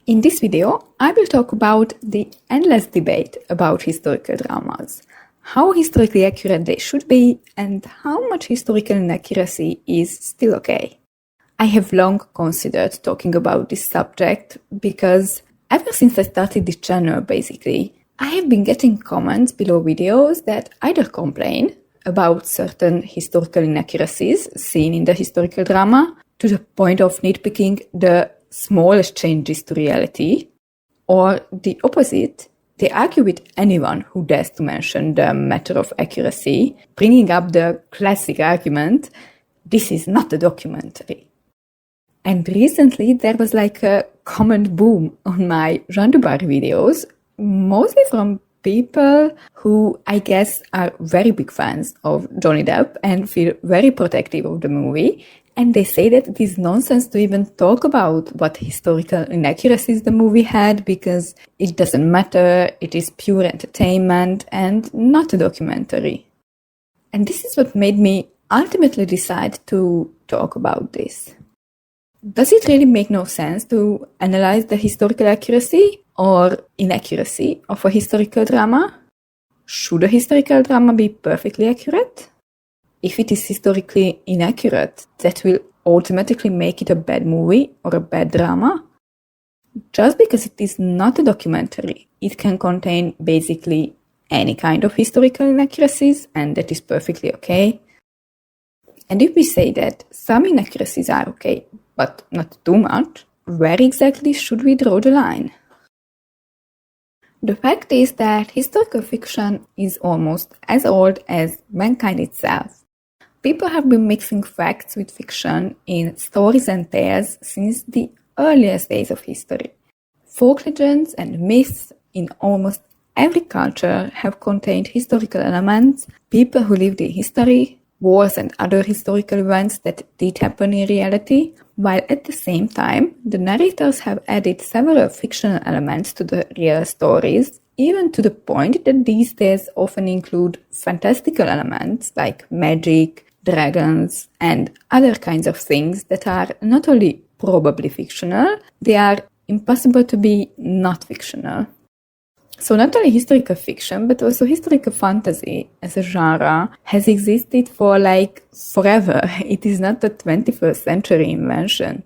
In this video, I will talk about the endless debate about historical dramas, how historically accurate they should be, and how much historical inaccuracy is still okay. I have long considered talking about this subject because ever since I started this channel, basically, I have been getting comments below videos that either complain about certain historical inaccuracies seen in the historical drama to the point of nitpicking the smallest changes to reality, or the opposite, they argue with anyone who dares to mention the matter of accuracy, bringing up the classic argument, this is not a documentary. And recently there was like a comment boom on my Randubar videos, mostly from people who I guess are very big fans of Johnny Depp and feel very protective of the movie. And they say that it is nonsense to even talk about what historical inaccuracies the movie had because it doesn't matter, it is pure entertainment and not a documentary. And this is what made me ultimately decide to talk about this. Does it really make no sense to analyze the historical accuracy or inaccuracy of a historical drama? Should a historical drama be perfectly accurate? If it is historically inaccurate, that will automatically make it a bad movie or a bad drama? Just because it is not a documentary, it can contain basically any kind of historical inaccuracies, and that is perfectly okay. And if we say that some inaccuracies are okay, but not too much, where exactly should we draw the line? The fact is that historical fiction is almost as old as mankind itself. People have been mixing facts with fiction in stories and tales since the earliest days of history. Folk legends and myths in almost every culture have contained historical elements, people who lived in history, wars and other historical events that did happen in reality, while at the same time, the narrators have added several fictional elements to the real stories, even to the point that these tales often include fantastical elements like magic, dragons, and other kinds of things that are not only probably fictional, they are impossible to be not fictional. So not only historical fiction, but also historical fantasy as a genre has existed for like forever. It is not a 21st century invention.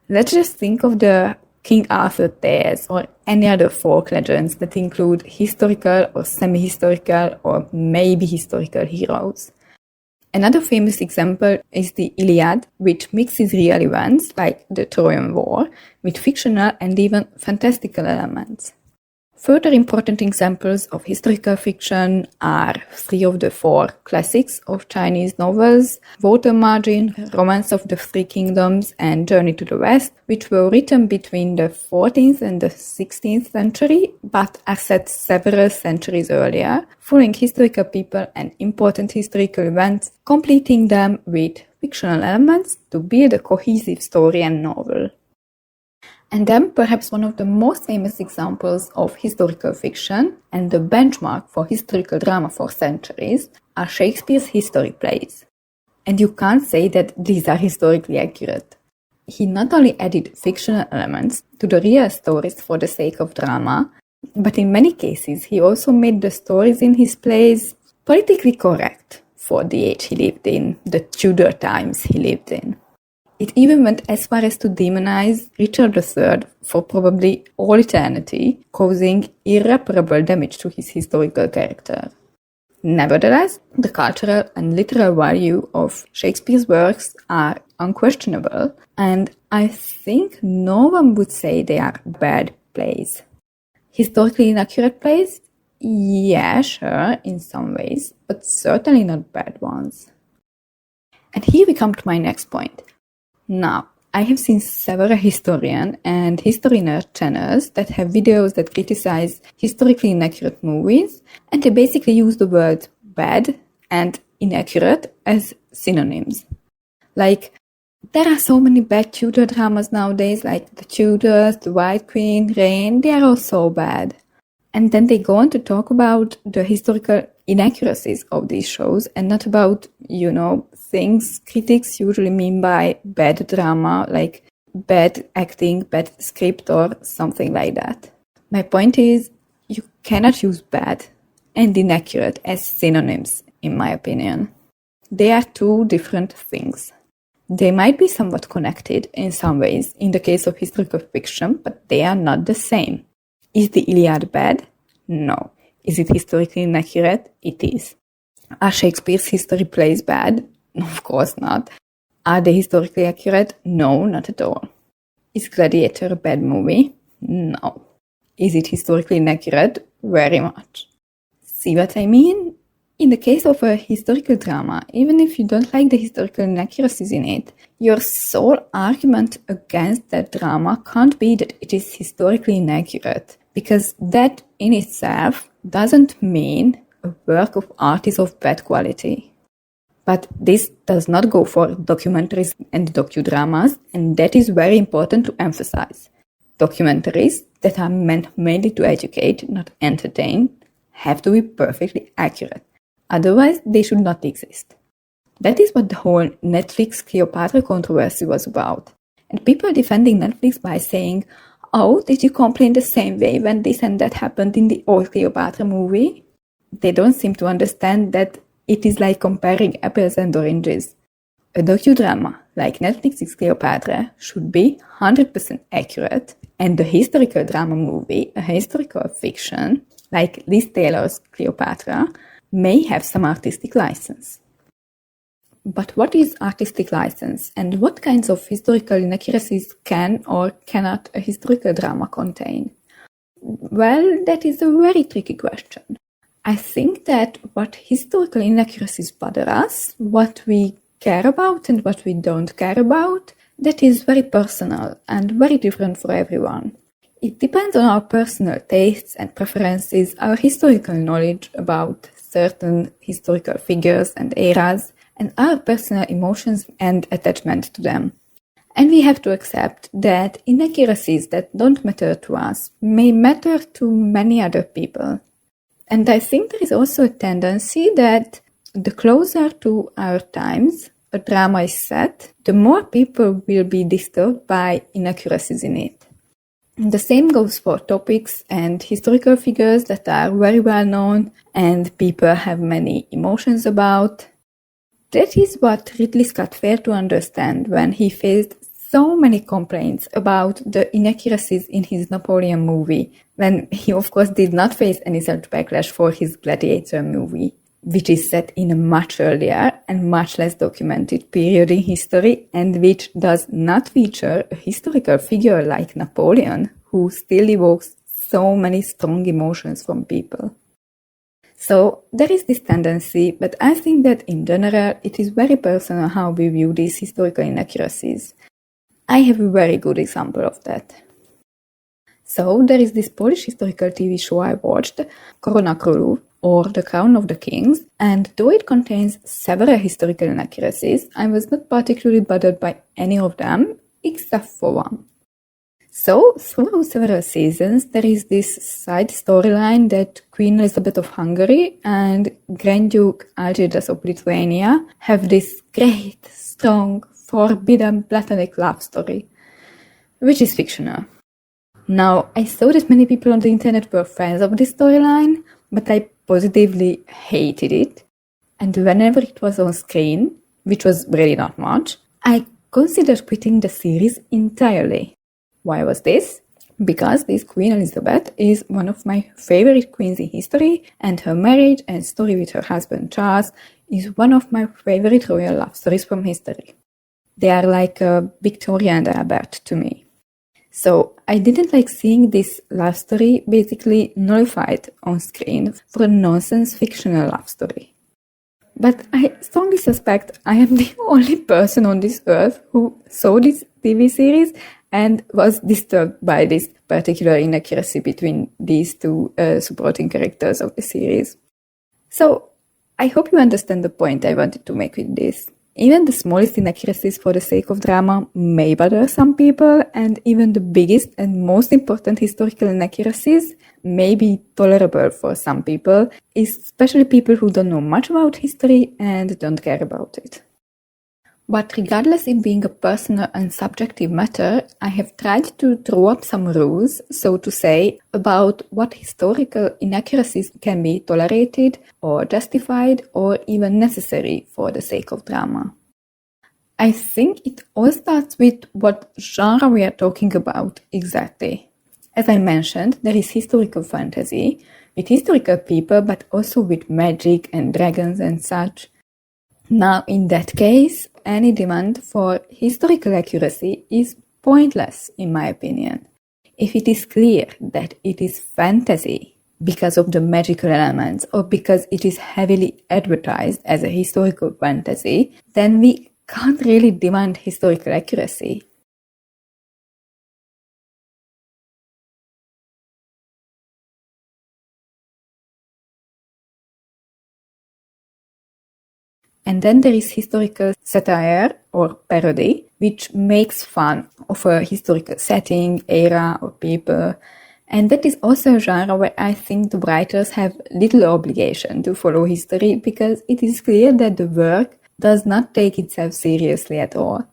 Let's just think of the King Arthur tales or any other folk legends that include historical or semi-historical or maybe historical heroes. Another famous example is the Iliad, which mixes real events like the Trojan War with fictional and even fantastical elements. Further important examples of historical fiction are three of the four classics of Chinese novels, Water Margin, Romance of the Three Kingdoms, and Journey to the West, which were written between the 14th and the 16th century, but are set several centuries earlier, following historical people and important historical events, completing them with fictional elements to build a cohesive story and novel. And then perhaps one of the most famous examples of historical fiction and the benchmark for historical drama for centuries are Shakespeare's history plays. And you can't say that these are historically accurate. He not only added fictional elements to the real stories for the sake of drama, but in many cases he also made the stories in his plays politically correct for the age he lived in, the Tudor times he lived in. It even went as far as to demonize Richard III for probably all eternity, causing irreparable damage to his historical character. Nevertheless, the cultural and literal value of Shakespeare's works are unquestionable, and I think no one would say they are bad plays. Historically inaccurate plays? Yeah, sure, in some ways, but certainly not bad ones. And here we come to my next point. Now, I have seen several historian and history nerd channels that have videos that criticize historically inaccurate movies, and they basically use the words bad and inaccurate as synonyms. Like, there are so many bad Tudor dramas nowadays, like The Tudors, The White Queen, Reign, they are all so bad. And then they go on to talk about the historical inaccuracies of these shows and not about, things critics usually mean by bad drama, like bad acting, bad script, or something like that. My point is, you cannot use bad and inaccurate as synonyms, in my opinion. They are two different things. They might be somewhat connected in some ways in the case of historical fiction, but they are not the same. Is the Iliad bad? No. Is it historically inaccurate? It is. Are Shakespeare's history plays bad? Of course not. Are they historically accurate? No, not at all. Is Gladiator a bad movie? No. Is it historically inaccurate? Very much. See what I mean? In the case of a historical drama, even if you don't like the historical inaccuracies in it, your sole argument against that drama can't be that it is historically inaccurate, because that in itself doesn't mean a work of art is of bad quality. But this does not go for documentaries and docudramas, and that is very important to emphasize. Documentaries that are meant mainly to educate, not entertain, have to be perfectly accurate. Otherwise, they should not exist. That is what the whole Netflix Cleopatra controversy was about. And people defending Netflix by saying, oh, did you complain the same way when this and that happened in the old Cleopatra movie? They don't seem to understand that it is like comparing apples and oranges. A docudrama, like Netflix's Cleopatra, should be 100% accurate, and the historical drama movie, a historical fiction, like Liz Taylor's Cleopatra, may have some artistic license. But what is artistic license, and what kinds of historical inaccuracies can or cannot a historical drama contain? Well, that is a very tricky question. I think that what historical inaccuracies bother us, what we care about and what we don't care about, that is very personal and very different for everyone. It depends on our personal tastes and preferences, our historical knowledge about certain historical figures and eras, and our personal emotions and attachment to them. And we have to accept that inaccuracies that don't matter to us may matter to many other people. And I think there is also a tendency that the closer to our times a drama is set, the more people will be disturbed by inaccuracies in it. The same goes for topics and historical figures that are very well known and people have many emotions about. That is what Ridley Scott failed to understand when he faced so many complaints about the inaccuracies in his Napoleon movie, when he of course did not face any such backlash for his Gladiator movie, which is set in a much earlier and much less documented period in history, and which does not feature a historical figure like Napoleon, who still evokes so many strong emotions from people. So there is this tendency, but I think that in general it is very personal how we view these historical inaccuracies. I have a very good example of that. So there is this Polish historical TV show I watched, Korona Królów, or The Crown of the Kings, and though it contains several historical inaccuracies, I was not particularly bothered by any of them, except for one. So, throughout several seasons, there is this side storyline that Queen Elizabeth of Hungary and Grand Duke Algirdas of Lithuania have this great, strong, forbidden platonic love story, which is fictional. Now, I saw that many people on the internet were fans of this storyline, but I positively hated it. And whenever it was on screen, which was really not much, I considered quitting the series entirely. Why was this? Because this Queen Elizabeth is one of my favorite queens in history, and her marriage and story with her husband Charles is one of my favorite royal love stories from history. They are like Victoria and Albert to me. So I didn't like seeing this love story basically nullified on screen for a nonsense fictional love story. But I strongly suspect I am the only person on this earth who saw this TV series and was disturbed by this particular inaccuracy between these two supporting characters of the series. So I hope you understand the point I wanted to make with this. Even the smallest inaccuracies for the sake of drama may bother some people, and even the biggest and most important historical inaccuracies may be tolerable for some people, especially people who don't know much about history and don't care about it. But regardless it being a personal and subjective matter, I have tried to draw up some rules, so to say, about what historical inaccuracies can be tolerated or justified or even necessary for the sake of drama. I think it all starts with what genre we are talking about exactly. As I mentioned, there is historical fantasy with historical people, but also with magic and dragons and such. Now, in that case, any demand for historical accuracy is pointless, in my opinion. If it is clear that it is fantasy because of the magical elements or because it is heavily advertised as a historical fantasy, then we can't really demand historical accuracy. And then there is historical satire or parody, which makes fun of a historical setting, era, or people. And that is also a genre where I think the writers have little obligation to follow history because it is clear that the work does not take itself seriously at all.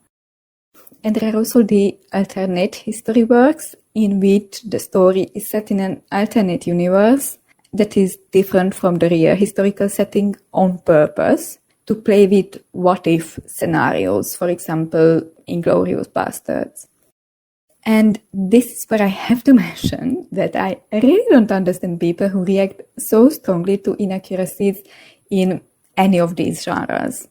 And there are also the alternate history works in which the story is set in an alternate universe that is different from the real historical setting on purpose to play with what-if scenarios, for example, Inglourious Basterds. And this is where I have to mention that I really don't understand people who react so strongly to inaccuracies in any of these genres.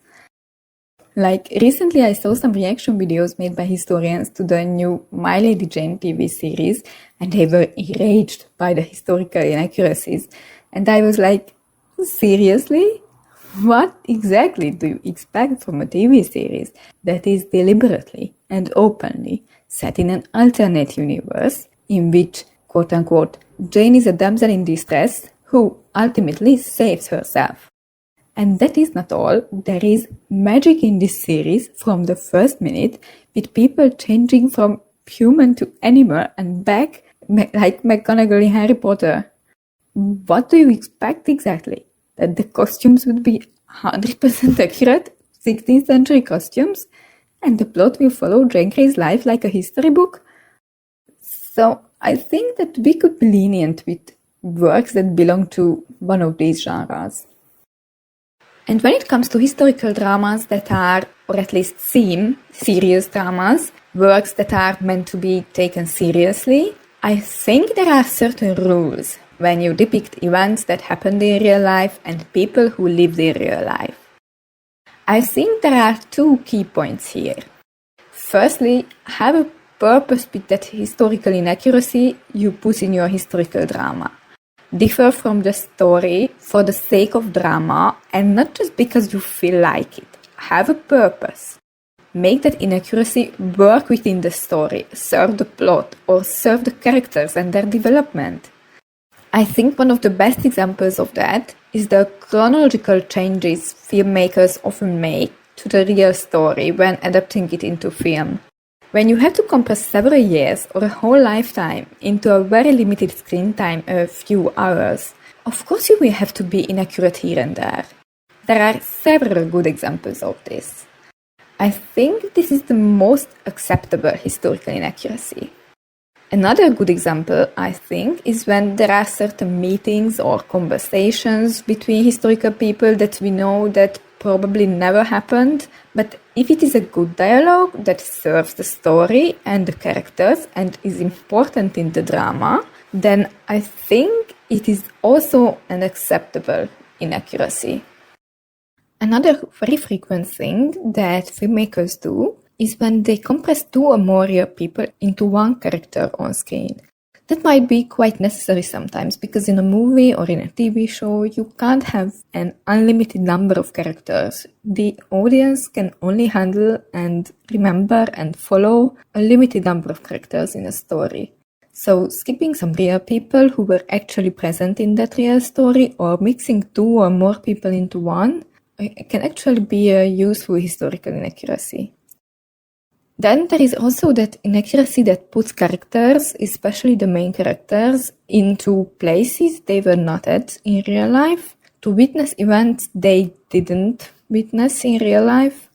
Like, recently I saw some reaction videos made by historians to the new My Lady Jane TV series, and they were enraged by the historical inaccuracies. And I was like, seriously? What exactly do you expect from a TV series that is deliberately and openly set in an alternate universe in which, quote-unquote, Jane is a damsel in distress who ultimately saves herself? And that is not all. There is magic in this series from the first minute, with people changing from human to animal and back, like McGonagall in Harry Potter. What do you expect exactly? That the costumes would be 100% accurate, 16th century costumes, and the plot will follow Jane Grey's life like a history book? So I think that we could be lenient with works that belong to one of these genres. And when it comes to historical dramas that are, or at least seem, serious dramas, works that are meant to be taken seriously, I think there are certain rules when you depict events that happened in real life and people who lived in real life. I think there are two key points here. Firstly, have a purpose with that historical inaccuracy you put in your historical drama. Differ from the story for the sake of drama and not just because you feel like it. Have a purpose. Make that inaccuracy work within the story, serve the plot, or serve the characters and their development. I think one of the best examples of that is the chronological changes filmmakers often make to the real story when adapting it into film. When you have to compress several years or a whole lifetime into a very limited screen time, a few hours, of course you will have to be inaccurate here and there. There are several good examples of this. I think this is the most acceptable historical inaccuracy. Another good example, I think, is when there are certain meetings or conversations between historical people that we know that probably never happened, but if it is a good dialogue that serves the story and the characters and is important in the drama, then I think it is also an acceptable inaccuracy. Another very frequent thing that filmmakers do is when they compress two or more real people into one character on screen. That might be quite necessary sometimes because in a movie or in a TV show you can't have an unlimited number of characters. The audience can only handle and remember and follow a limited number of characters in a story. So skipping some real people who were actually present in that real story or mixing two or more people into one can actually be a useful historical inaccuracy. Then there is also that inaccuracy that puts characters, especially the main characters, into places they were not at in real life, to witness events they didn't witness in real life.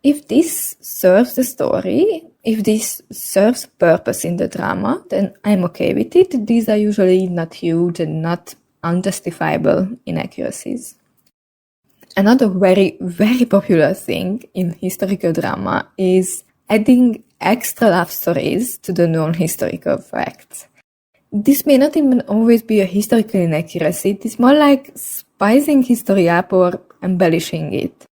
if this serves the story, if this serves purpose in the drama, then I'm okay with it. These are usually not huge and not unjustifiable inaccuracies. Another very, very popular thing in historical drama is adding extra love stories to the non-historical facts. This may not even always be a historical inaccuracy, it is more like spicing history up or embellishing it.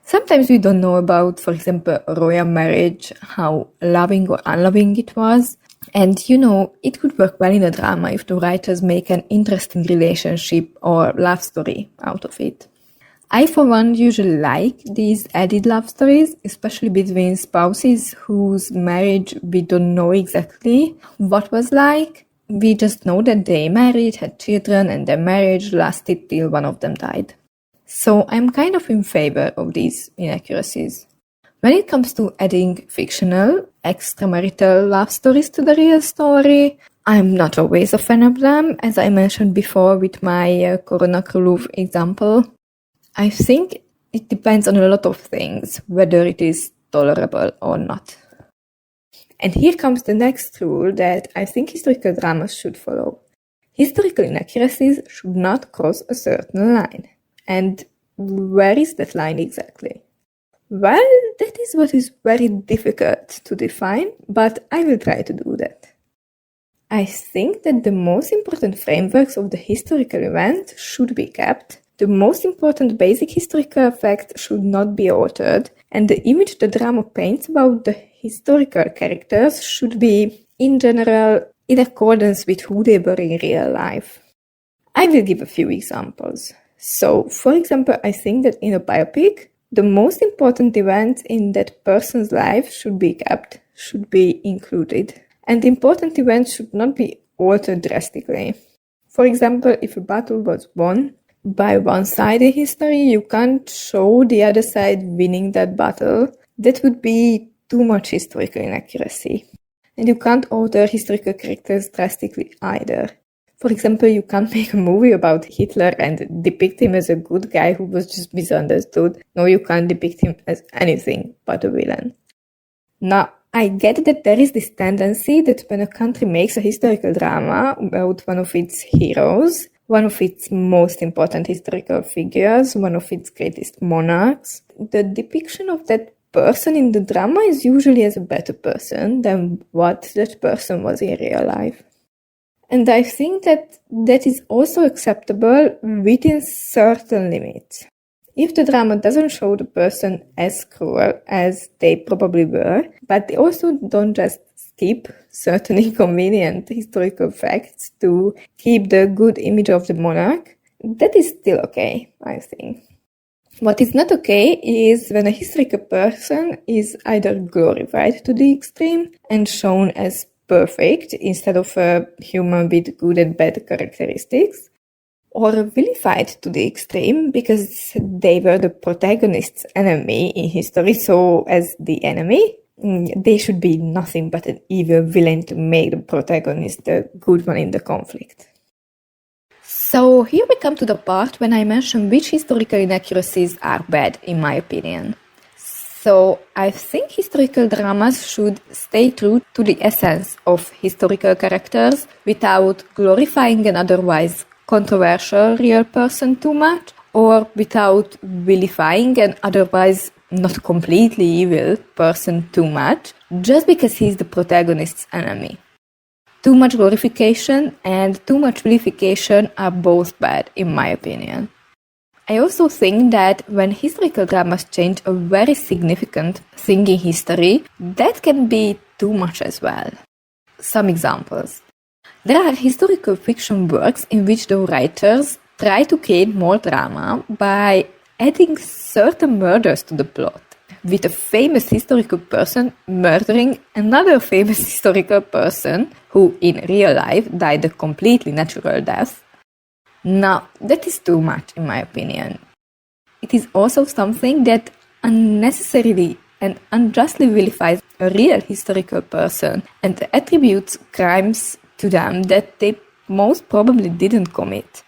Sometimes we don't know about, for example, a royal marriage, how loving or unloving it was. And it could work well in a drama if the writers make an interesting relationship or love story out of it. I, for one, usually like these added love stories, especially between spouses whose marriage we don't know exactly what was like. We just know that they married, had children, and their marriage lasted till one of them died. So I'm kind of in favor of these inaccuracies. When it comes to adding fictional, extramarital love stories to the real story, I'm not always a fan of them, as I mentioned before with my Corona Krulov example. I think it depends on a lot of things, whether it is tolerable or not. And here comes the next rule that I think historical dramas should follow. Historical inaccuracies should not cross a certain line. And where is that line exactly? Well, that is what is very difficult to define, but I will try to do that. I think that the most important frameworks of the historical event should be kept, the most important basic historical facts should not be altered, and the image the drama paints about the historical characters should be, in general, in accordance with who they were in real life. I will give a few examples. So, for example, I think that in a biopic, the most important events in that person's life should be kept, should be included. And important events should not be altered drastically. For example, if a battle was won by one side in history, you can't show the other side winning that battle. That would be too much historical inaccuracy. And you can't alter historical characters drastically either. For example, you can't make a movie about Hitler and depict him as a good guy who was just misunderstood. No, you can't depict him as anything but a villain. Now, I get that there is this tendency that when a country makes a historical drama about one of its heroes, one of its most important historical figures, one of its greatest monarchs, the depiction of that person in the drama is usually as a better person than what that person was in real life. And I think that that is also acceptable within certain limits. If the drama doesn't show the person as cruel as they probably were, but they also don't just skip certain inconvenient historical facts to keep the good image of the monarch, that is still okay, I think. What is not okay is when a historical person is either glorified to the extreme and shown as perfect instead of a human with good and bad characteristics, or vilified to the extreme because they were the protagonist's enemy in history, so as the enemy, they should be nothing but an evil villain to make the protagonist the good one in the conflict. So here we come to the part when I mention which historical inaccuracies are bad, in my opinion. So I think historical dramas should stay true to the essence of historical characters without glorifying an otherwise controversial real person too much, or without vilifying an otherwise not completely evil person too much, just because he's the protagonist's enemy. Too much glorification and too much vilification are both bad, in my opinion. I also think that when historical dramas change a very significant thing in history, that can be too much as well. Some examples. There are historical fiction works in which the writers try to create more drama by adding certain murders to the plot, with a famous historical person murdering another famous historical person who in real life died a completely natural death. Now, that is too much in my opinion. It is also something that unnecessarily and unjustly vilifies a real historical person and attributes crimes to them that they most probably didn't commit.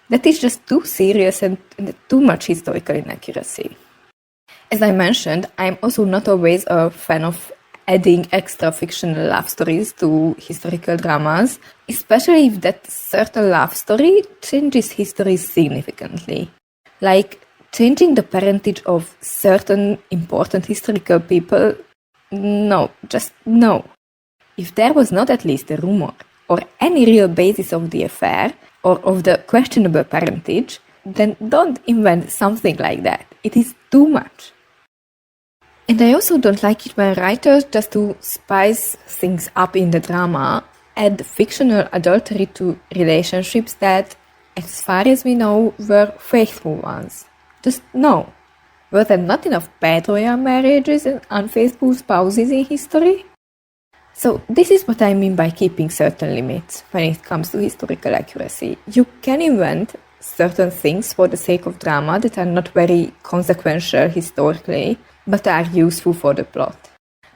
That is just too serious and too much historical inaccuracy. As I mentioned, I'm also not always a fan of adding extra fictional love stories to historical dramas, especially if that certain love story changes history significantly. Like changing the parentage of certain important historical people. No, just no. If there was not at least a rumor or any real basis of the affair or of the questionable parentage, then don't invent something like that. It is too much. And I also don't like it when writers, just to spice things up in the drama, add fictional adultery to relationships that, as far as we know, were faithful ones. Just no. Were there not enough bad royal marriages and unfaithful spouses in history? So this is what I mean by keeping certain limits when it comes to historical accuracy. You can invent certain things for the sake of drama that are not very consequential historically, but are useful for the plot.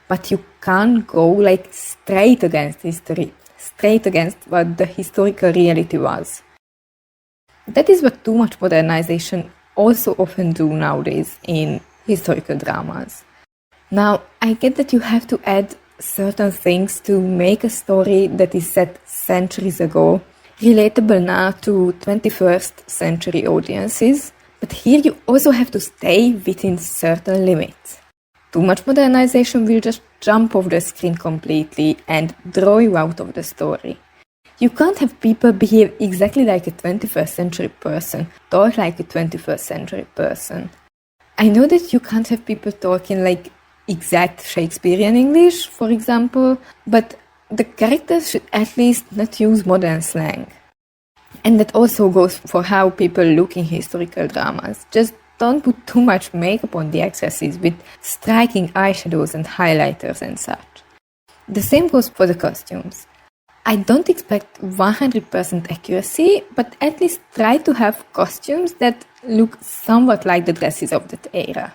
But you can't go like straight against history, straight against what the historical reality was. That is what too much modernization also often do nowadays in historical dramas. Now, I get that you have to add certain things to make a story that is set centuries ago relatable now to 21st century audiences, but here you also have to stay within certain limits. Too much modernization will just jump off the screen completely and draw you out of the story. You can't have people behave exactly like a 21st century person, talk like a 21st century person. I know that you can't have people talking like exact Shakespearean English, for example, but the characters should at least not use modern slang. And that also goes for how people look in historical dramas. Just don't put too much makeup on the actresses with striking eyeshadows and highlighters and such. The same goes for the costumes. I don't expect 100% accuracy, but at least try to have costumes that look somewhat like the dresses of that era.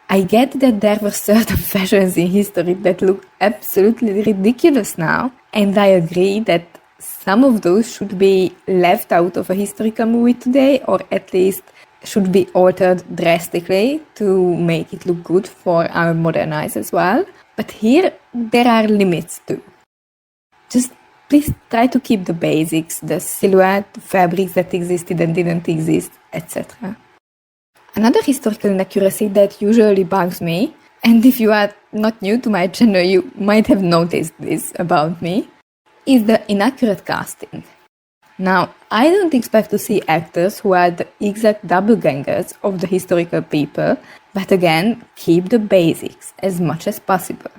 I get that there were certain fashions in history that look absolutely ridiculous now, and I agree that some of those should be left out of a historical movie today, or at least should be altered drastically to make it look good for our modern eyes as well. But here, there are limits too. Just please try to keep the basics, the silhouette, the fabrics that existed and didn't exist, etc. Another historical inaccuracy that usually bugs me, and if you are not new to my channel, you might have noticed this about me, is the inaccurate casting. Now, I don't expect to see actors who are the exact doppelgangers of the historical people, but again, keep the basics as much as possible.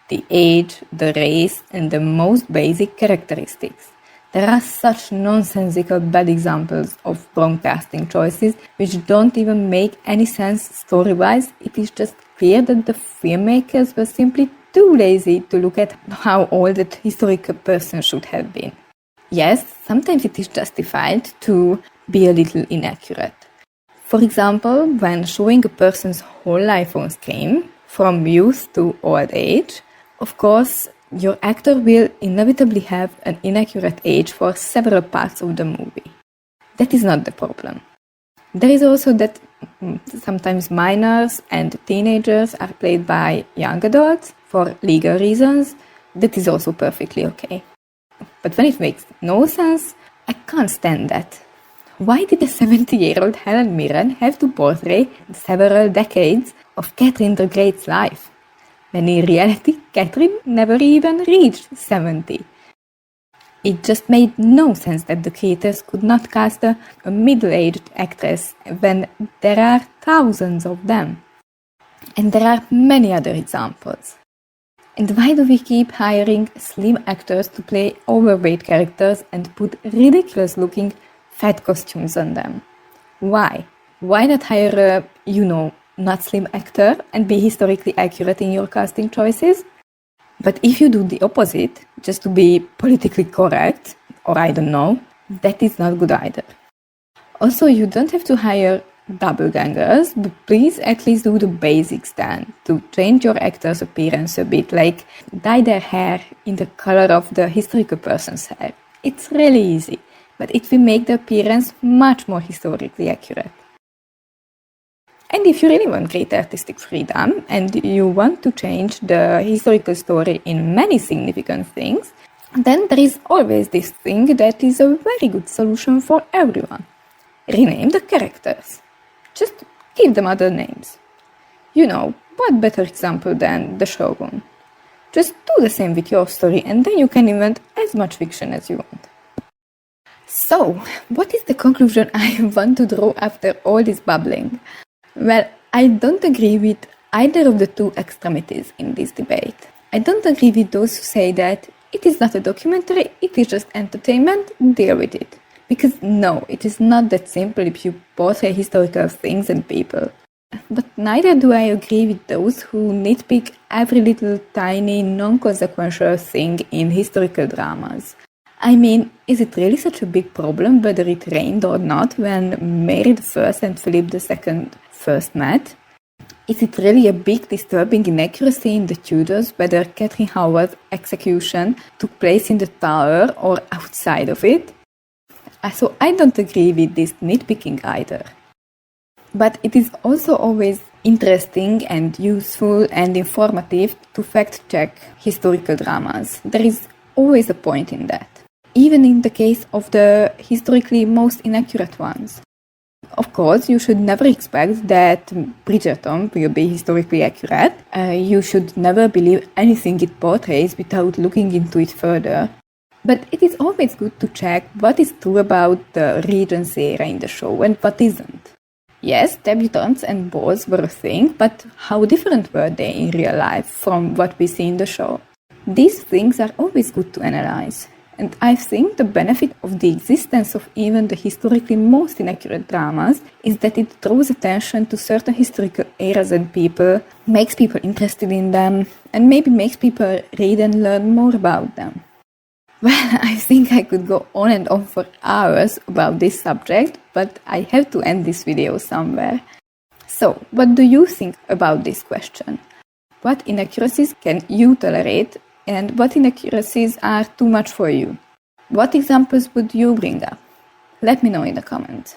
The age, the race, and the most basic characteristics. There are such nonsensical bad examples of wrong casting choices which don't even make any sense story-wise. It is just clear that the filmmakers were simply too lazy to look at how old that historical person should have been. Yes, sometimes it is justified to be a little inaccurate. For example, when showing a person's whole life on screen, from youth to old age, of course, your actor will inevitably have an inaccurate age for several parts of the movie. That is not the problem. There is also that sometimes minors and teenagers are played by young adults for legal reasons. That is also perfectly okay. But when it makes no sense, I can't stand that. Why did a 70-year-old Helen Mirren have to portray several decades of Catherine the Great's life? When in reality, Catherine never even reached 70. It just made no sense that the creators could not cast a middle-aged actress when there are thousands of them. And there are many other examples. And why do we keep hiring slim actors to play overweight characters and put ridiculous-looking fat costumes on them? Why? Why not hire a, not slim actor and be historically accurate in your casting choices? But if you do the opposite, just to be politically correct, or I don't know, that is not good either. Also, you don't have to hire doppelgangers, but please at least do the basics then, to change your actor's appearance a bit, like dye their hair in the color of the historical person's hair. It's really easy, but it will make the appearance much more historically accurate. And if you really want great artistic freedom and you want to change the historical story in many significant things, then there is always this thing that is a very good solution for everyone. Rename the characters. Just give them other names. You know, what better example than the Shogun? Just do the same with your story and then you can invent as much fiction as you want. So, what is the conclusion I want to draw after all this babbling? Well, I don't agree with either of the two extremities in this debate. I don't agree with those who say that it is not a documentary, it is just entertainment, deal with it. Because no, it is not that simple if you portray historical things and people. But neither do I agree with those who nitpick every little tiny non-consequential thing in historical dramas. I mean, is it really such a big problem whether it rained or not when Mary I and Philip II first met? Is it really a big disturbing inaccuracy in the Tudors whether Catherine Howard's execution took place in the Tower or outside of it? So I don't agree with this nitpicking either. But it is also always interesting and useful and informative to fact-check historical dramas. There is always a point in that, even in the case of the historically most inaccurate ones. Of course, you should never expect that Bridgerton will be historically accurate. You should never believe anything it portrays without looking into it further. But it is always good to check what is true about the Regency era in the show and what isn't. Yes, debutantes and balls were a thing, but how different were they in real life from what we see in the show? These things are always good to analyze. And I think the benefit of the existence of even the historically most inaccurate dramas is that it draws attention to certain historical eras and people, makes people interested in them, and maybe makes people read and learn more about them. Well, I think I could go on and on for hours about this subject, but I have to end this video somewhere. So, what do you think about this question? What inaccuracies can you tolerate, and what inaccuracies are too much for you? What examples would you bring up? Let me know in the comments.